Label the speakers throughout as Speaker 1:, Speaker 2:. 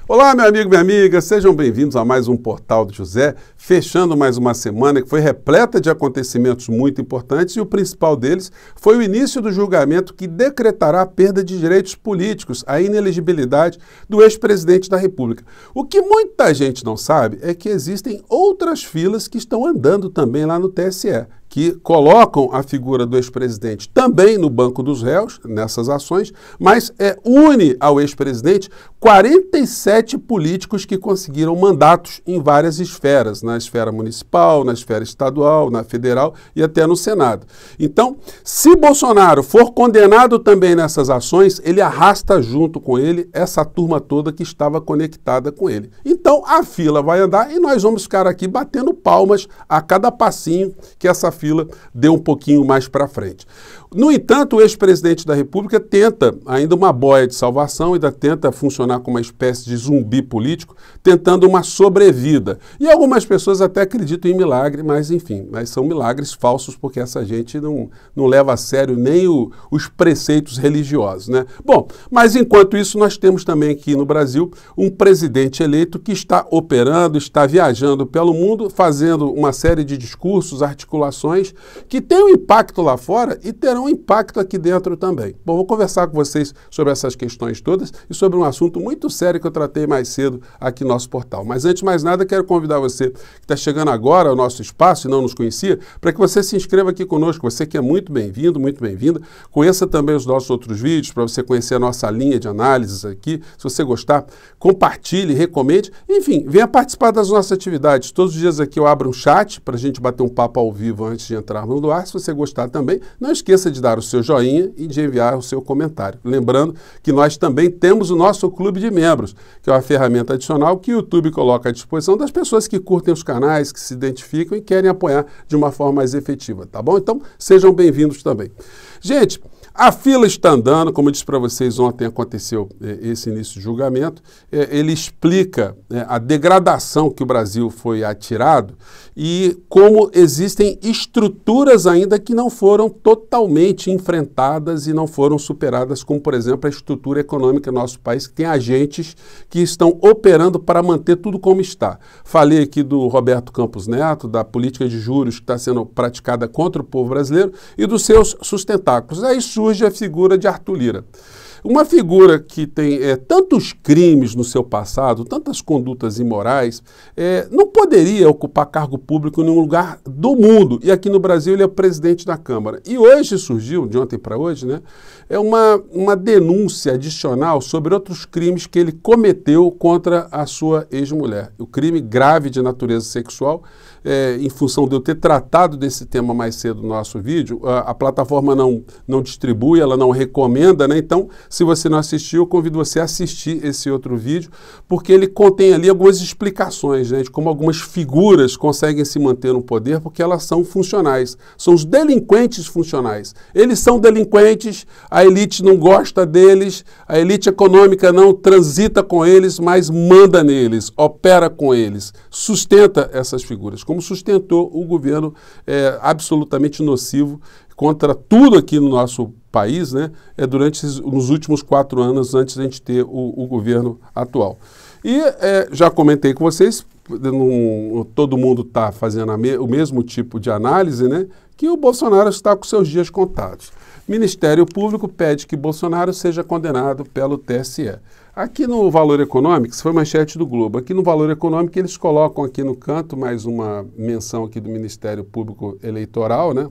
Speaker 1: Olá, meu amigo, minha amiga, sejam bem-vindos a mais um Portal do José, fechando mais uma semana que foi repleta de acontecimentos muito importantes e o principal deles foi o início do julgamento que decretará a perda de direitos políticos, a inelegibilidade do ex-presidente da República. O que muita gente não sabe é que existem outras filas que estão andando também lá no TSE, que colocam a figura do ex-presidente também no banco dos réus, nessas ações, mas une ao ex-presidente 47 políticos que conseguiram mandatos em várias esferas, na esfera municipal, na esfera estadual, na federal e até no Senado. Então, se Bolsonaro for condenado também nessas ações, ele arrasta junto com ele essa turma toda que estava conectada com ele. Então, a fila vai andar e nós vamos ficar aqui batendo palmas a cada passinho que essa fila deu um pouquinho mais para frente. No entanto, o ex-presidente da República tenta ainda uma boia de salvação, ainda tenta funcionar como uma espécie de zumbi político, tentando uma sobrevida. E algumas pessoas até acreditam em milagre, mas enfim, são milagres falsos porque essa gente não leva a sério nem os preceitos religiosos, né? Bom, mas enquanto isso nós temos também aqui no Brasil um presidente eleito que está operando, está viajando pelo mundo, fazendo uma série de discursos, articulações que têm um impacto lá fora e terão um impacto aqui dentro também. Bom, vou conversar com vocês sobre essas questões todas e sobre um assunto muito sério que eu tratei mais cedo aqui no nosso portal. Mas antes de mais nada, quero convidar você que está chegando agora ao nosso espaço e não nos conhecia, para que você se inscreva aqui conosco. Você que é muito bem-vindo, muito bem-vinda. Conheça também os nossos outros vídeos, para você conhecer a nossa linha de análises aqui. Se você gostar, compartilhe, recomende. Enfim, venha participar das nossas atividades. Todos os dias aqui eu abro um chat para a gente bater um papo ao vivo antes de entrarmos no ar. Se você gostar também, não esqueça de dar o seu joinha e de enviar o seu comentário. Lembrando que nós também temos o nosso clube de membros, que é uma ferramenta adicional que o YouTube coloca à disposição das pessoas que curtem os canais, que se identificam e querem apoiar de uma forma mais efetiva, tá bom? Então, sejam bem-vindos também. Gente, a fila está andando, como eu disse para vocês, ontem aconteceu esse início de julgamento, ele explica a degradação que o Brasil foi atirado e como existem estruturas ainda que não foram totalmente enfrentadas e não foram superadas, como, por exemplo, a estrutura econômica do nosso país, que tem agentes que estão operando para manter tudo como está. Falei aqui do Roberto Campos Neto, da política de juros que está sendo praticada contra o povo brasileiro e dos seus sustentáculos. Aí surge a figura de Arthur Lira. Uma figura que tem tantos crimes no seu passado, tantas condutas imorais, não poderia ocupar cargo público em nenhum lugar do mundo. E aqui no Brasil ele é o presidente da Câmara. E hoje surgiu, de ontem para hoje, né, uma denúncia adicional sobre outros crimes que ele cometeu contra a sua ex-mulher. O crime grave de natureza sexual, em função de eu ter tratado desse tema mais cedo no nosso vídeo, a plataforma não distribui, ela não recomenda, né? Então, se você não assistiu, eu convido você a assistir esse outro vídeo, porque ele contém ali algumas explicações, né, de como algumas figuras conseguem se manter no poder, porque elas são funcionais. São os delinquentes funcionais. Eles são delinquentes, a elite não gosta deles, a elite econômica não transita com eles, mas manda neles, opera com eles, sustenta essas figuras, como sustentou o governo absolutamente nocivo contra tudo aqui no nosso país, né, nos últimos 4 anos antes de a gente ter o governo atual. E já comentei com vocês, todo mundo está fazendo o mesmo tipo de análise, né, que o Bolsonaro está com seus dias contados. Ministério Público pede que Bolsonaro seja condenado pelo TSE. Aqui no Valor Econômico, isso foi manchete do Globo, aqui no Valor Econômico eles colocam aqui no canto mais uma menção aqui do Ministério Público Eleitoral, né?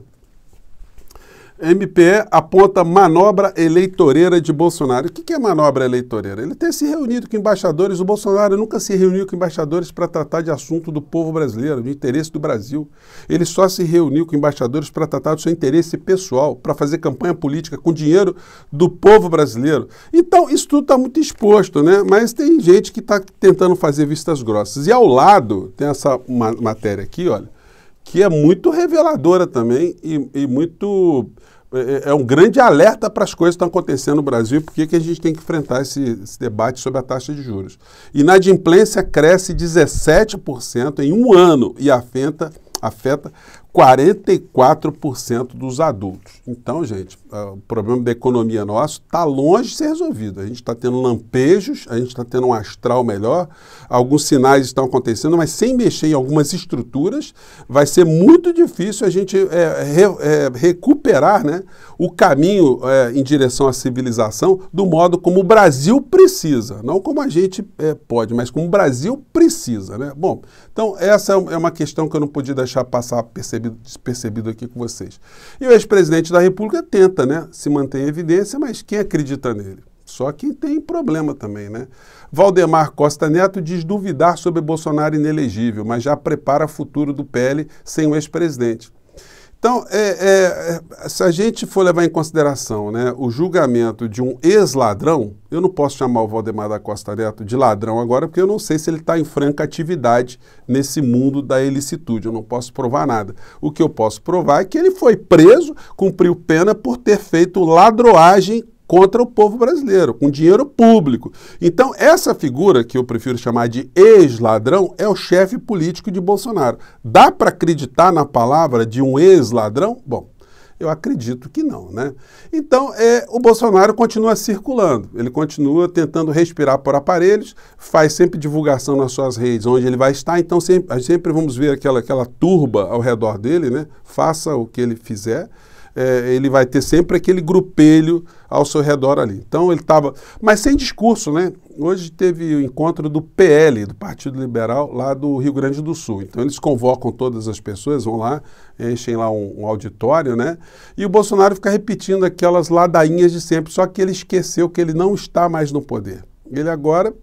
Speaker 1: MPE aponta manobra eleitoreira de Bolsonaro. O que é manobra eleitoreira? Ele tem se reunido com embaixadores, o Bolsonaro nunca se reuniu com embaixadores para tratar de assunto do povo brasileiro, de interesse do Brasil. Ele só se reuniu com embaixadores para tratar do seu interesse pessoal, para fazer campanha política com dinheiro do povo brasileiro. Então, isso tudo está muito exposto, né? Mas tem gente que está tentando fazer vistas grossas. E ao lado tem essa matéria aqui, olha, que é muito reveladora também e muito... É um grande alerta para as coisas que estão acontecendo no Brasil e por que a gente tem que enfrentar esse debate sobre a taxa de juros. Inadimplência cresce 17% em um ano e afeta 44% dos adultos. Então, gente, o problema da economia nosso está longe de ser resolvido. A gente está tendo lampejos, a gente está tendo um astral melhor, alguns sinais estão acontecendo, mas sem mexer em algumas estruturas, vai ser muito difícil a gente recuperar, né, o caminho em direção à civilização do modo como o Brasil precisa. Não como a gente pode, mas como o Brasil precisa, né? Bom, então essa é uma questão que eu não podia deixar passar despercebido aqui com vocês. E o ex-presidente da República tenta, né, se manter em evidência, mas quem acredita nele? Só quem tem problema também, né? Valdemar Costa Neto diz duvidar sobre Bolsonaro inelegível, mas já prepara o futuro do PL sem o ex-presidente. Então, se a gente for levar em consideração, né, o julgamento de um ex-ladrão, eu não posso chamar o Valdemar da Costa Neto de ladrão agora, porque eu não sei se ele está em franca atividade nesse mundo da ilicitude, eu não posso provar nada. O que eu posso provar é que ele foi preso, cumpriu pena por ter feito ladroagem contra o povo brasileiro, com dinheiro público. Então, essa figura, que eu prefiro chamar de ex-ladrão, é o chefe político de Bolsonaro. Dá para acreditar na palavra de um ex-ladrão? Bom, eu acredito que não, né? Então, o Bolsonaro continua circulando, ele continua tentando respirar por aparelhos, faz sempre divulgação nas suas redes, onde ele vai estar, então sempre vamos ver aquela turba ao redor dele, né? Faça o que ele fizer, ele vai ter sempre aquele grupelho ao seu redor ali. Então ele estava, mas sem discurso, né? Hoje teve o encontro do PL, do Partido Liberal, lá do Rio Grande do Sul. Então eles convocam todas as pessoas, vão lá, enchem lá um auditório, né? E o Bolsonaro fica repetindo aquelas ladainhas de sempre, só que ele esqueceu que ele não está mais no poder. Ele agora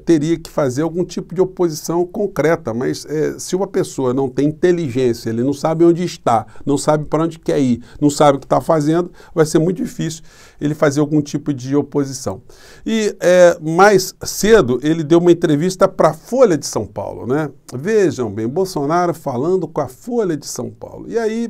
Speaker 1: teria que fazer algum tipo de oposição concreta, mas se uma pessoa não tem inteligência, ele não sabe onde está, não sabe para onde quer ir, não sabe o que está fazendo, vai ser muito difícil ele fazer algum tipo de oposição. E mais cedo ele deu uma entrevista para a Folha de São Paulo, né? Vejam bem, Bolsonaro falando com a Folha de São Paulo. E aí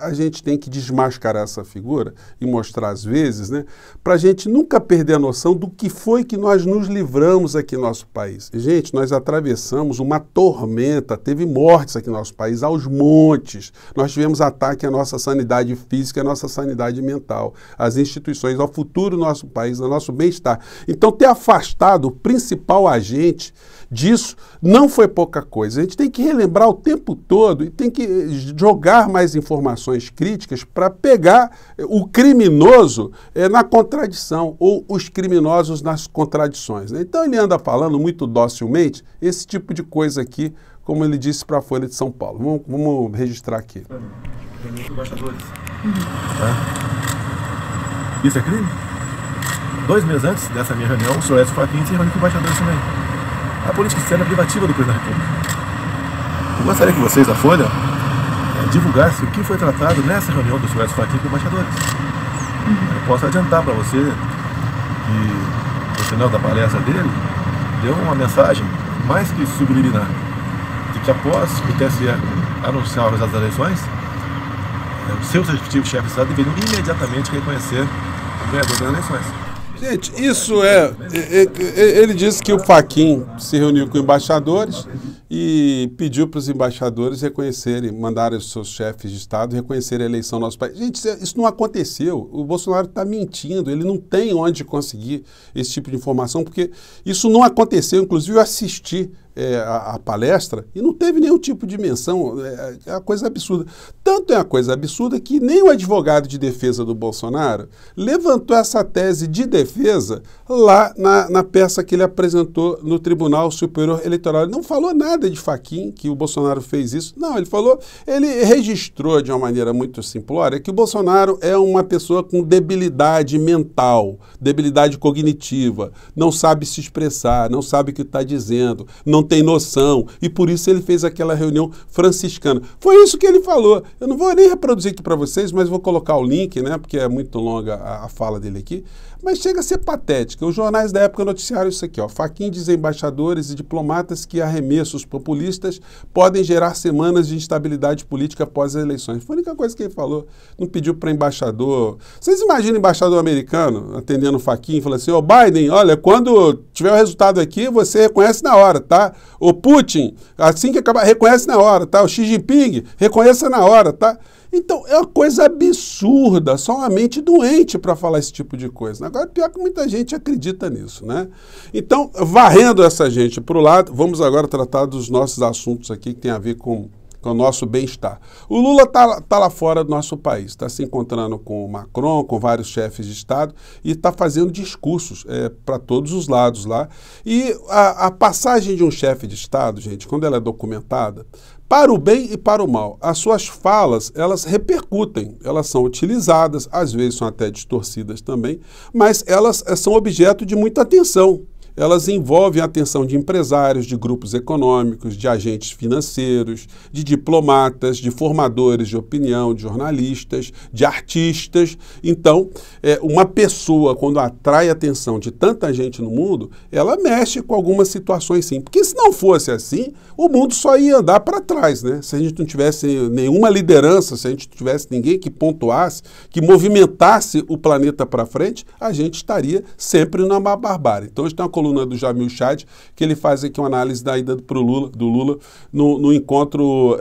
Speaker 1: a gente tem que desmascarar essa figura e mostrar às vezes, né? Para a gente nunca perder a noção do que foi que nós nos livramos aqui no nosso país. Gente, nós atravessamos uma tormenta, teve mortes aqui no nosso país aos montes. Nós tivemos ataque à nossa sanidade física, à nossa sanidade mental, às instituições, ao futuro do nosso país, ao nosso bem-estar. Então, ter afastado o principal agente disso não foi pouca coisa. A gente tem que relembrar o tempo todo e tem que jogar mais informações críticas para pegar o criminoso na contradição ou os criminosos nas contradições, né? Então ele anda falando muito docilmente esse tipo de coisa aqui, como ele disse para a Folha de São Paulo. Vamos registrar aqui.
Speaker 2: Embaixadores. Isso é crime? 2 meses antes dessa minha reunião, o senhor Edson Fachin se reuniu com embaixadores também. A política externa privativa do presidente da República. Eu gostaria que vocês, da Folha, divulgassem o que foi tratado nessa reunião do senhor Edson Fachin com embaixadores. Eu posso adiantar para você que, no final da palestra dele, deu uma mensagem mais que subliminar, de que após o TSE anunciar o resultado das eleições, os seus respectivos chefes de Estado deveriam imediatamente reconhecer o ganhador das eleições.
Speaker 1: Gente, isso ele disse que o Fachin se reuniu com embaixadores e pediu para os embaixadores reconhecerem, mandarem os seus chefes de Estado reconhecerem a eleição no nosso país. Gente, isso não aconteceu. O Bolsonaro está mentindo, ele não tem onde conseguir esse tipo de informação, porque isso não aconteceu. Inclusive, eu assisti a palestra e não teve nenhum tipo de menção. É uma coisa absurda. Tanto é uma coisa absurda que nem o advogado de defesa do Bolsonaro levantou essa tese de defesa lá na peça que ele apresentou no Tribunal Superior Eleitoral. Ele não falou nada de Fachin, que o Bolsonaro fez isso. Não, ele registrou de uma maneira muito simplória que o Bolsonaro é uma pessoa com debilidade mental, debilidade cognitiva, não sabe se expressar, não sabe o que está dizendo, não tem noção, e por isso ele fez aquela reunião franciscana. Foi isso que ele falou. Eu não vou nem reproduzir aqui para vocês, mas vou colocar o link, né, porque é muito longa a fala dele aqui, mas chega a ser patética. Os jornais da época noticiaram isso aqui, ó. Fachin diz a embaixadores e diplomatas que arremessos populistas podem gerar semanas de instabilidade política após as eleições. Foi a única coisa que ele falou. Não pediu para embaixador. Vocês imaginam o embaixador americano atendendo o Fachin e falando assim: ô Biden, olha, quando tiver o resultado aqui, você reconhece na hora, tá? O Putin, assim que acabar, reconhece na hora, tá? O Xi Jinping, reconheça na hora, tá? Então, é uma coisa absurda, só uma mente doente para falar esse tipo de coisa. Agora, pior que muita gente acredita nisso, né? Então, varrendo essa gente para o lado, vamos agora tratar dos nossos assuntos aqui que tem a ver com o nosso bem-estar. O Lula está lá fora do nosso país, está se encontrando com o Macron, com vários chefes de Estado e está fazendo discursos para todos os lados lá. E a passagem de um chefe de Estado, gente, quando ela é documentada, para o bem e para o mal, as suas falas, elas repercutem, elas são utilizadas, às vezes são até distorcidas também, mas elas são objeto de muita atenção. Elas envolvem a atenção de empresários, de grupos econômicos, de agentes financeiros, de diplomatas, de formadores de opinião, de jornalistas, de artistas. Então, uma pessoa, quando atrai a atenção de tanta gente no mundo, ela mexe com algumas situações sim. Porque se não fosse assim, o mundo só ia andar para trás, né? Se a gente não tivesse nenhuma liderança, se a gente não tivesse ninguém que pontuasse, que movimentasse o planeta para frente, a gente estaria sempre numa barbárie. Então, hoje tem uma coluna do Jamil Chad, que ele faz aqui uma análise da ida do Lula no encontro,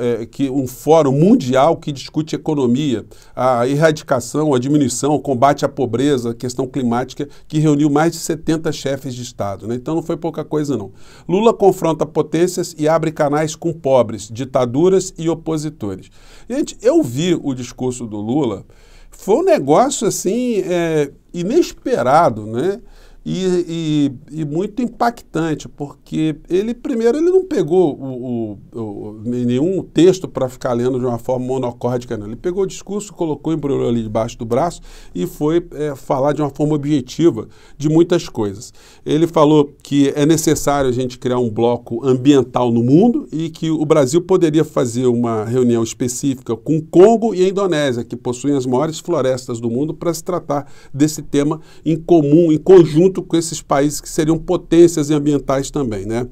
Speaker 1: um fórum mundial que discute economia, a erradicação, a diminuição, o combate à pobreza, a questão climática, que reuniu mais de 70 chefes de Estado, né? Então não foi pouca coisa não. Lula confronta potências e abre canais com pobres, ditaduras e opositores. Gente, eu vi o discurso do Lula, foi um negócio assim inesperado, né? E muito impactante, porque primeiro, ele não pegou nenhum texto para ficar lendo de uma forma monocórdica, não. Ele pegou o discurso, colocou, embrulhou ali debaixo do braço e foi falar de uma forma objetiva de muitas coisas. Ele falou que é necessário a gente criar um bloco ambiental no mundo e que o Brasil poderia fazer uma reunião específica com o Congo e a Indonésia, que possuem as maiores florestas do mundo, para se tratar desse tema em comum, em conjunto com esses países que seriam potências ambientais também, né?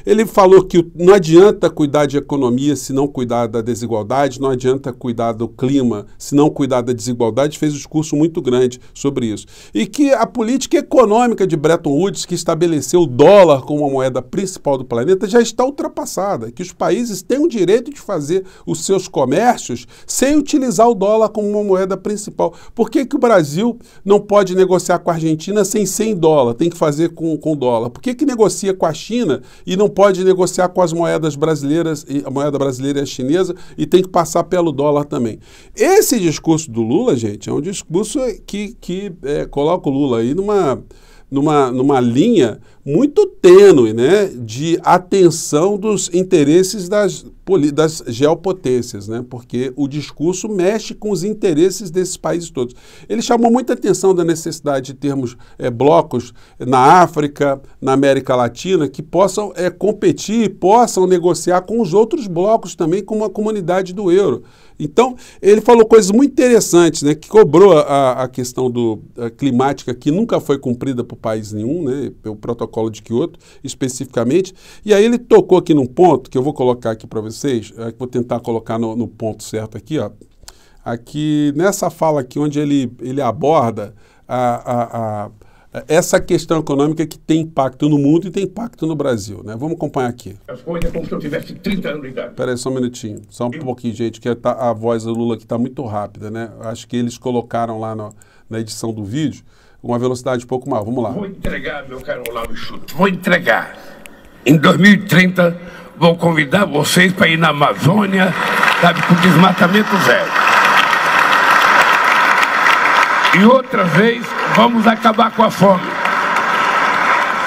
Speaker 1: Ele falou que não adianta cuidar de economia se não cuidar da desigualdade, não adianta cuidar do clima se não cuidar da desigualdade, fez um discurso muito grande sobre isso. E que a política econômica de Bretton Woods, que estabeleceu o dólar como a moeda principal do planeta, já está ultrapassada, que os países têm o direito de fazer os seus comércios sem utilizar o dólar como uma moeda principal. Por que o Brasil não pode negociar com a Argentina sem $100? Tem que fazer com dólar. Por que negocia com a China e não pode negociar com as moedas brasileiras, a moeda brasileira e a chinesa, e tem que passar pelo dólar também? Esse discurso do Lula, gente, é um discurso que coloca o Lula aí numa linha muito tênue, né, de atenção dos interesses das geopotências, né, porque o discurso mexe com os interesses desses países todos. Ele chamou muita atenção da necessidade de termos blocos na África, na América Latina, que possam competir, possam negociar com os outros blocos também, como a comunidade do euro. Então, ele falou coisas muito interessantes, né, que cobrou a questão climática, que nunca foi cumprida por país nenhum, né, pelo protocolo de Kyoto, especificamente. E aí ele tocou aqui num ponto, que eu vou colocar aqui para vocês, vou tentar colocar no ponto certo aqui, ó. Aqui, nessa fala aqui, onde ele aborda essa questão econômica que tem impacto no mundo e tem impacto no Brasil, né? Vamos acompanhar aqui.
Speaker 3: As coisas é como se eu tivesse 30 anos de idade.
Speaker 1: Espera aí só um minutinho, só um pouquinho, gente, que a voz do Lula aqui está muito rápida, né? Acho que eles colocaram lá na edição do vídeo uma velocidade um pouco maior. Vamos lá.
Speaker 3: Vou entregar, meu caro Olavo Schutter, vou entregar. Em 2030, vou convidar vocês para ir na Amazônia, sabe, com desmatamento zero. E outra vez, vamos acabar com a fome.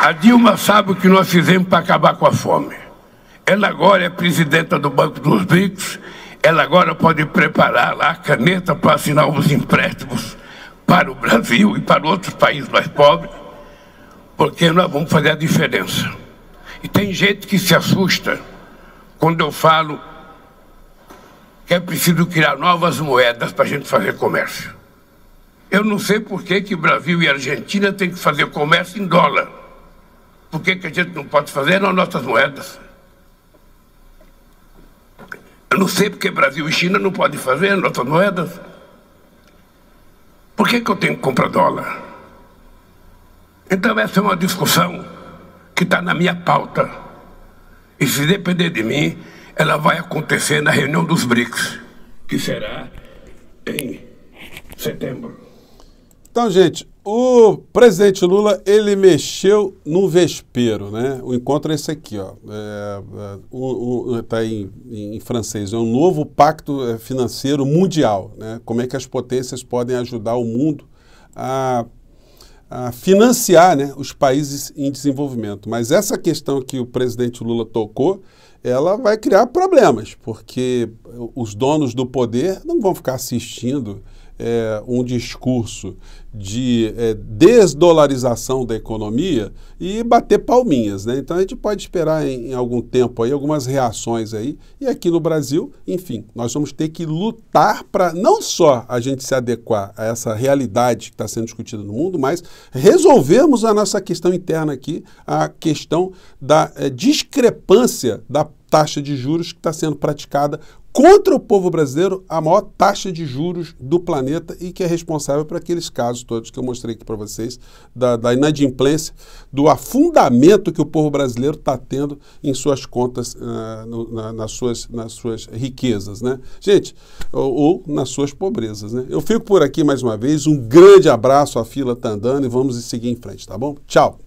Speaker 3: A Dilma sabe o que nós fizemos para acabar com a fome. Ela agora é presidenta do Banco dos BRICS, ela agora pode preparar lá a caneta para assinar os empréstimos para o Brasil e para outros países mais pobres, porque nós vamos fazer a diferença. E tem gente que se assusta quando eu falo que é preciso criar novas moedas para a gente fazer comércio. Eu não sei por que Brasil e Argentina têm que fazer comércio em dólar. Por que a gente não pode fazer nas nossas moedas? Eu não sei porque Brasil e China não podem fazer nas nossas moedas. Por que eu tenho que comprar dólar? Então essa é uma discussão que está na minha pauta. E se depender de mim, ela vai acontecer na reunião dos BRICS, que será em setembro.
Speaker 1: Então, gente, o presidente Lula, ele mexeu no vespeiro, né? O encontro é esse aqui, ó. Tá em francês, é um novo pacto financeiro mundial, né? Como é que as potências podem ajudar o mundo a financiar, né, os países em desenvolvimento. Mas essa questão que o presidente Lula tocou, ela vai criar problemas, porque os donos do poder não vão ficar assistindo um discurso de desdolarização da economia e bater palminhas, né? Então a gente pode esperar em algum tempo aí algumas reações aí, e aqui no Brasil, enfim, nós vamos ter que lutar para não só a gente se adequar a essa realidade que está sendo discutida no mundo, mas resolvermos a nossa questão interna aqui, a questão da discrepância da taxa de juros que está sendo praticada contra o povo brasileiro, a maior taxa de juros do planeta, e que é responsável por aqueles casos todos que eu mostrei aqui para vocês, da inadimplência, do afundamento que o povo brasileiro está tendo em suas contas, nas suas riquezas, né? Gente, ou nas suas pobrezas, né? Eu fico por aqui mais uma vez, um grande abraço, a fila está andando e vamos seguir em frente, tá bom? Tchau!